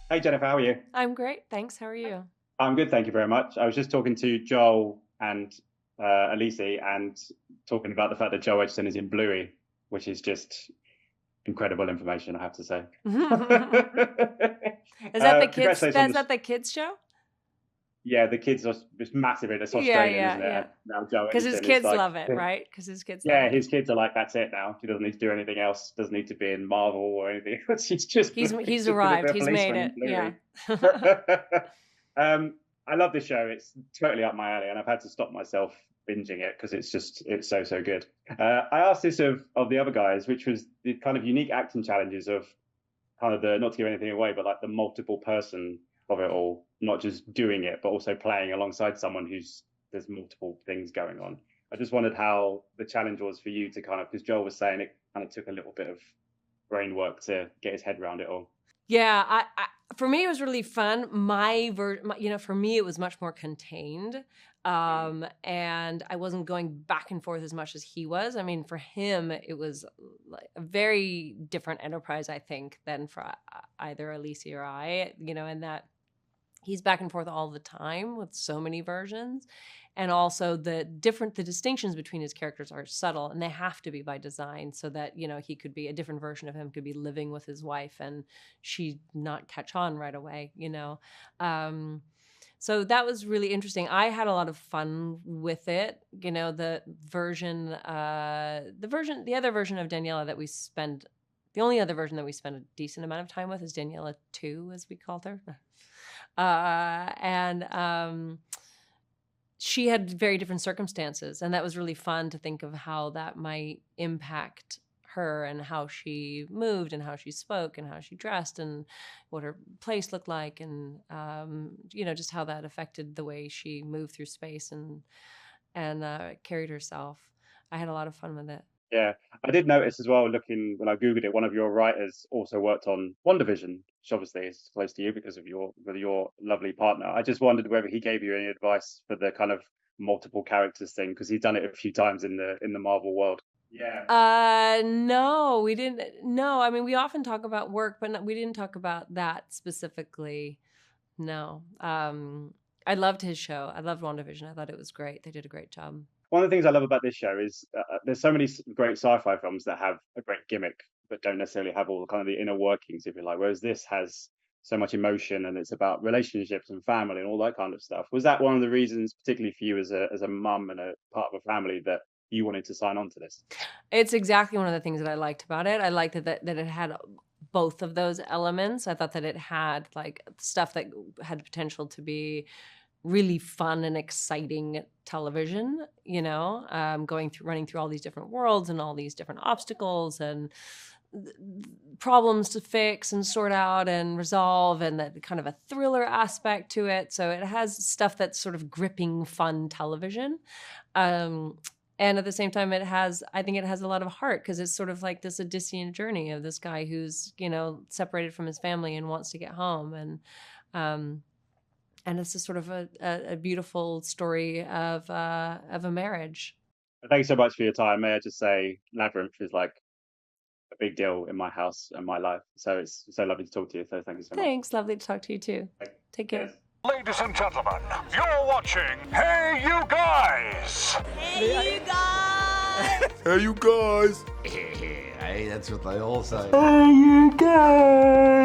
Hey Jennifer, how are you? I'm great, thanks. How are you? I'm good, thank you very much. I was just talking to Joel and Elise and talking about the fact that Joel Edgerton is in Bluey, which is just incredible information, I have to say. Is that the kids? Congratulations on Is this. that the kids show? Yeah, the kids are it's massive in it's Yeah, Australian, yeah, isn't it? yeah. And now Joel Because his Edgerton is kids like, love it, right? Because his kids love yeah, it. his kids are like, that's it now. She doesn't need to do anything else. Doesn't need to be in Marvel or anything. She's just Bluey. He's She's going to be arrived. a He's made policeman in it. Yeah. Bluey. I love this show. It's totally up my alley, and I've had to stop myself binging it because it's so good. I asked this of the other guys, which was the kind of unique acting challenges of kind of the not to give anything away, but like the multiple person of it all, not just doing it, but also playing alongside someone who's there's multiple things going on. I just wondered how the challenge was for you to kind of because Joel was saying it kind of took a little bit of brain work to get his head around it all. Yeah, for me it was really fun. For me it was much more contained, and I wasn't going back and forth as much as he was. I mean, for him it was like a very different enterprise, I think, than for either Alicia or I. And that he's back and forth all the time with so many versions. And also the distinctions between his characters are subtle, and they have to be by design so that, he could be a different version of him, could be living with his wife and she not catch on right away, So that was really interesting. I had a lot of fun with it. The other version of Daniela the only other version that we spend a decent amount of time with is Daniela 2, as we called her. And she had very different circumstances, and that was really fun to think of how that might impact her and how she moved and how she spoke and how she dressed and what her place looked like, and just how that affected the way she moved through space and carried herself. I had a lot of fun with it. Yeah, I did notice as well, looking when I Googled it, one of your writers also worked on WandaVision, which obviously is close to you because of your lovely partner. I just wondered whether he gave you any advice for the kind of multiple characters thing, because he's done it a few times in the Marvel world. Yeah. No, we didn't. No, I mean, we often talk about work, but we didn't talk about that specifically. No. I loved his show. I loved WandaVision. I thought it was great. They did a great job. One of the things I love about this show is there's so many great sci-fi films that have a great gimmick, but don't necessarily have all the kind of the inner workings, if you like. Whereas this has so much emotion and it's about relationships and family and all that kind of stuff. Was that one of the reasons, particularly for you as a mum and a part of a family, that you wanted to sign on to this? It's exactly one of the things that I liked about it. I liked that it had both of those elements. I thought that it had like stuff that had potential to be really fun and exciting television, running through all these different worlds and all these different obstacles and problems to fix and sort out and resolve, and that kind of a thriller aspect to it. So it has stuff that's sort of gripping, fun television. And at the same time, I think it has a lot of heart, because it's sort of like this Odyssean journey of this guy who's, separated from his family and wants to get home. And it's just sort of a beautiful story of a marriage. Thanks so much for your time. May I just say, Labyrinth is like a big deal in my house and my life. So it's so lovely to talk to you. So thank you so much. Thanks. Lovely to talk to you too. Take care. Cheers. Ladies and gentlemen, you're watching Hey You Guys! Hey, you guys! Hey, you guys! Hey, that's what they all say. Hey, you guys!